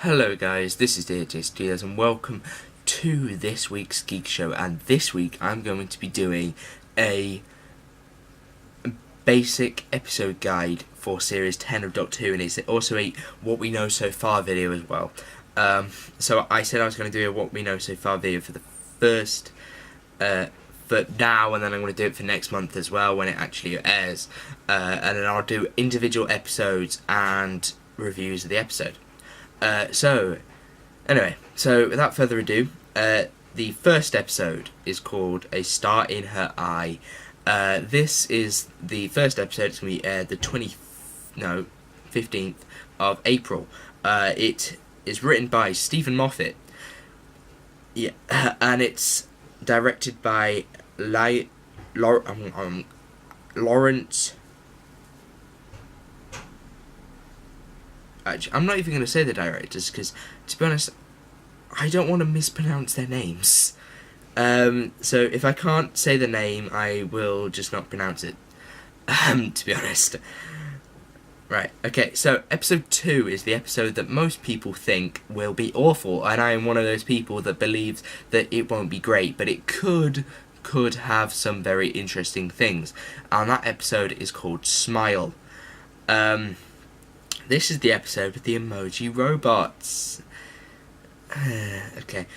Hello guys, this is DJ Steelers and welcome to this week's Geek Show, and this week I'm going to be doing a basic episode guide for series 10 of Doctor Who, and it's also a what we know so far video as well. So I said I was going to do a what we know so far video for the first for now, and then I'm going to do it for next month as well when it actually airs, and then I'll do individual episodes and reviews of the episode. So without further ado, the first episode is called A Star in Her Eye. This is the first episode. It's going to be aired the 15th of April. It is written by Stephen Moffat. Yeah, and it's directed by Lawrence. Actually, I'm not even going to say the directors because, to be honest, I don't want to mispronounce their names. So if I can't say the name, I will just not pronounce it. To be honest. Right, okay, so episode 2 is the episode that most people think will be awful, and I am one of those people that believes that it won't be great, but it could have some very interesting things. And that episode is called Smile. This is the episode with the emoji robots. Okay.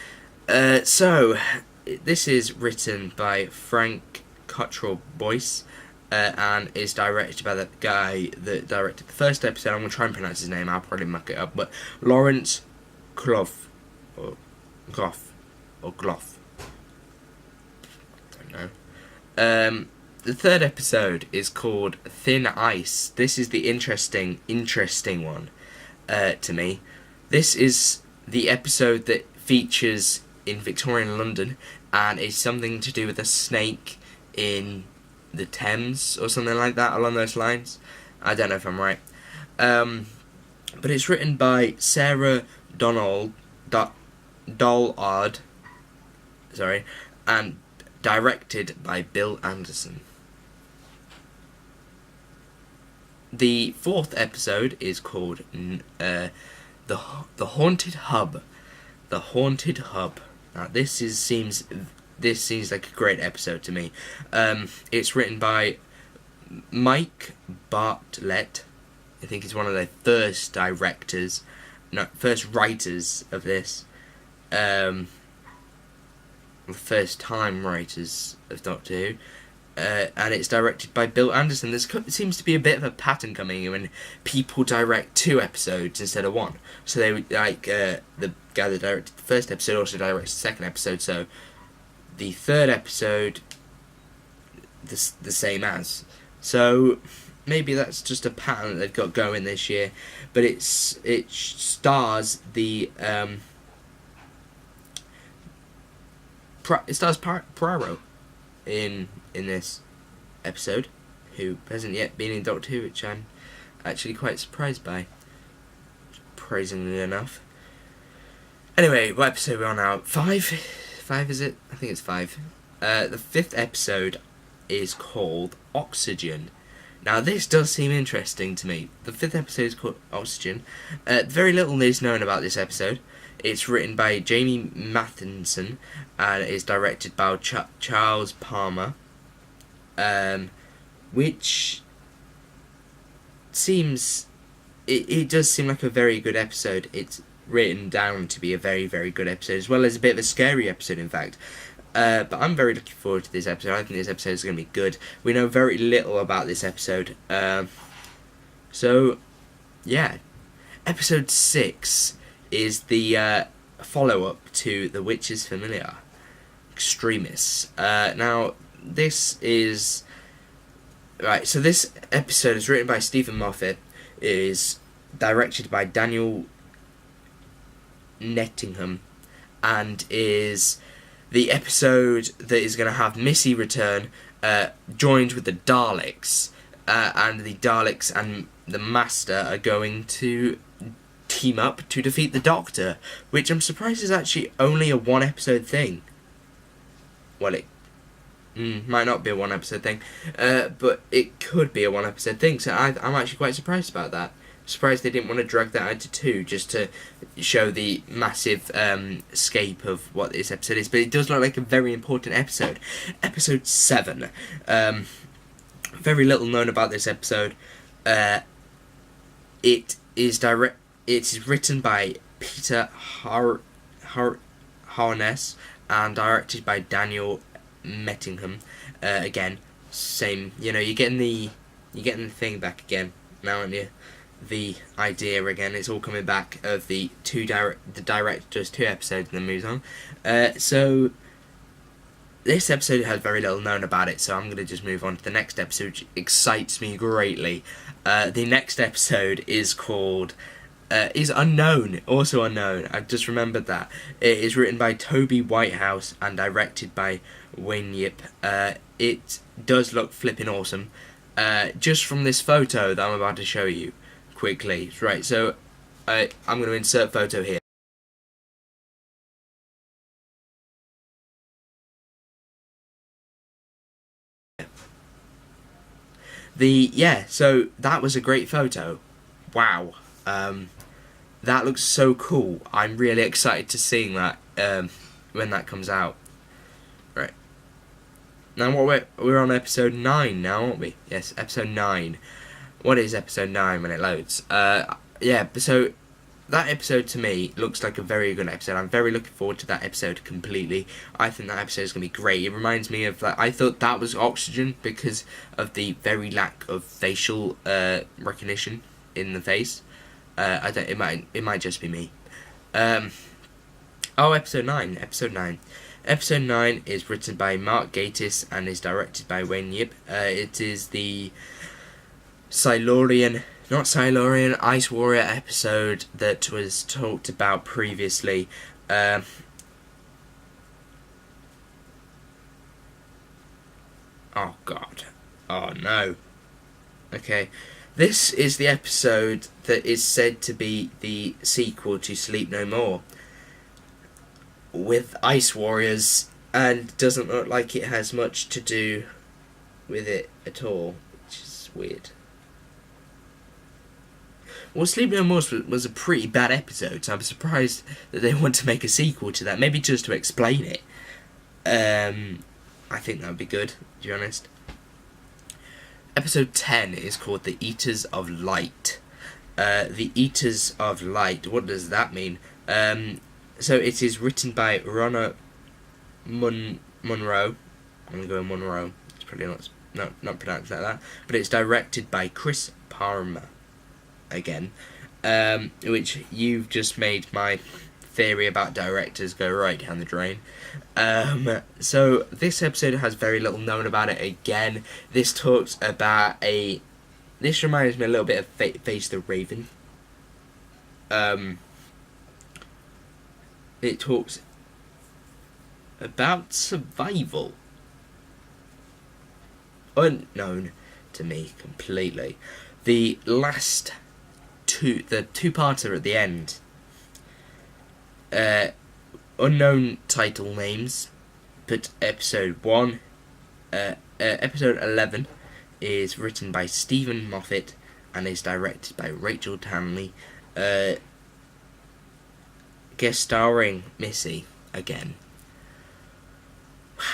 So, this is written by Frank Cottrell Boyce, and is directed by the guy that directed the first episode. I'm going to try and pronounce his name, I'll probably muck it up, but Lawrence Clough, or Gloff, or Gloff. I don't know. The third episode is called Thin Ice. This is the interesting one to me. This is the episode that features in Victorian London, and is something to do with a snake in the Thames or something like that along those lines. I don't know if I'm right. But it's written by Sarah Dollard, and directed by Bill Anderson. The fourth episode is called the Haunted Hub. The Haunted Hub. Now this seems like a great episode to me. It's written by Mike Bartlett. I think he's one of the first writers of this. The first time writers of Doctor Who. And it's directed by Bill Anderson. There seems to be a bit of a pattern coming in when people direct 2 episodes instead of 1. So they the guy that directed the first episode also directs the second episode. So the third episode, the same as. So maybe that's just a pattern that they've got going this year. But it stars the Poirot in this episode, who hasn't yet been in Doctor Who, which I'm actually quite surprised by, praisingly enough. Anyway, what episode are we on now? 5 is it? I think it's 5. The 5th episode is called Oxygen. Now this does seem interesting to me. The 5th episode is called Oxygen. Very little is known about this episode. It's written by Jamie Matheson and is directed by Charles Palmer, which seems... It does seem like a very good episode. It's written down to be a very, very good episode, as well as a bit of a scary episode, in fact. But I'm very looking forward to this episode. I think this episode is going to be good. We know very little about this episode. So, yeah. Episode 6 is the follow-up to The Witch's Familiar, Extremis. Now, this is... Right, so this episode is written by Stephen Moffat, is directed by Daniel Nettingham, and is the episode that is going to have Missy return, joined with the Daleks, and the Daleks and the Master are going to team up to defeat the Doctor, which I'm surprised is actually only a 1-episode thing. Well, it might not be a 1-episode thing, but it could be a 1-episode thing, so I'm actually quite surprised about that. surprised they didn't want to drag that out to 2 just to show the massive scape of what this episode is. But it does look like a very important episode. Episode 7. Very little known about this episode. It is written by Peter Harness and directed by Daniel Mettingham. Again, same. You're getting the thing back again now, aren't you? The idea again. It's all coming back of the director does 2 episodes and then moves on. So this episode has very little known about it, so I'm going to just move on to the next episode, which excites me greatly. The next episode is called is unknown, also unknown. I've just remembered that. It is written by Toby Whitehouse and directed by Wayne Yip. It does look flipping awesome. Just from this photo that I'm about to show you quickly. Right, so I'm going to insert photo here. So that was a great photo. Wow. That looks so cool. I'm really excited to seeing that when that comes out. Right. Now we're on episode 9 now, aren't we? Yes, episode 9. What is episode 9 when it loads? So that episode to me looks like a very good episode. I'm very looking forward to that episode completely. I think that episode is going to be great. It reminds me of I thought that was Oxygen because of the very lack of facial recognition in the face. I don't. It might just be me. Episode 9. Episode 9 is written by Mark Gatiss and is directed by Wayne Yip. It is the Ice Warrior episode that was talked about previously. Oh god. Oh no. Okay. This is the episode that is said to be the sequel to Sleep No More, with Ice Warriors, and doesn't look like it has much to do with it at all, which is weird. Well, Sleep No More was a pretty bad episode, so I'm surprised that they want to make a sequel to that, maybe just to explain it. I think that would be good, to be honest. Episode 10 is called The Eaters of Light. The Eaters of Light, what does that mean? So it is written by Ronna Munro. I'm going to go Monroe. It's probably not pronounced like that. But it's directed by Chris Parma. Again. Which you've just made my theory about directors go right down the drain. So this episode has very little known about it again. This talks about this reminds me a little bit of Face the Raven. It talks about survival. Unknown to me completely. The two-parter at the end. Unknown title names, but episode 11 is written by Stephen Moffat and is directed by Rachel Tanley, guest starring Missy again. Wow.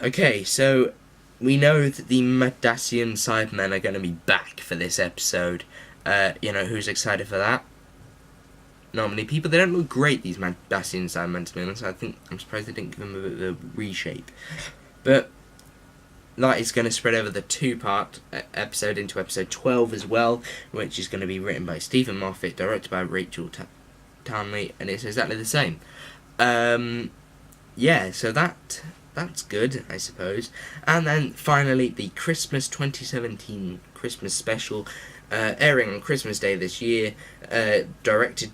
Okay, so we know that the Madassian Cybermen are going to be back for this episode. Who's excited for that? Not many people. They don't look great, these Madassian Cybermen, to be honest. I'm surprised they didn't give them a bit of a reshape. But that is going to spread over the 2-part episode into episode 12 as well, which is going to be written by Stephen Moffat, directed by Rachel Tanley, and it's exactly the same. So that's good, I suppose. And then finally, the Christmas 2017 Christmas special, airing on Christmas Day this year, directed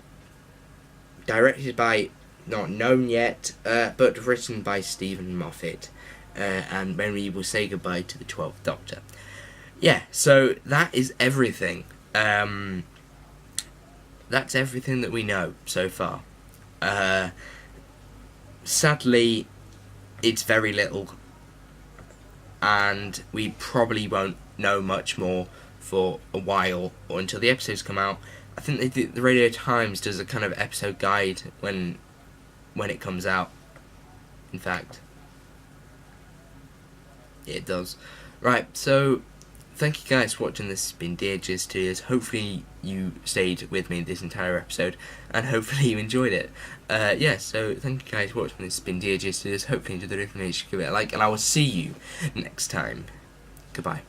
by, not known yet, but written by Stephen Moffat, and when we will say goodbye to the 12th Doctor. Yeah, so that is everything. That's everything that we know so far. Sadly, it's very little, and we probably won't know much more for a while, or until the episodes come out. I think the Radio Times does a kind of episode guide when it comes out. In fact, yeah, it does. Right, so thank you guys for watching. This has been DHS Studios. Hopefully you stayed with me this entire episode, and hopefully you enjoyed it. Yeah, so thank you guys for watching. This has been DHS Studios. Hopefully you enjoyed the information. Give it a like, and I will see you next time. Goodbye.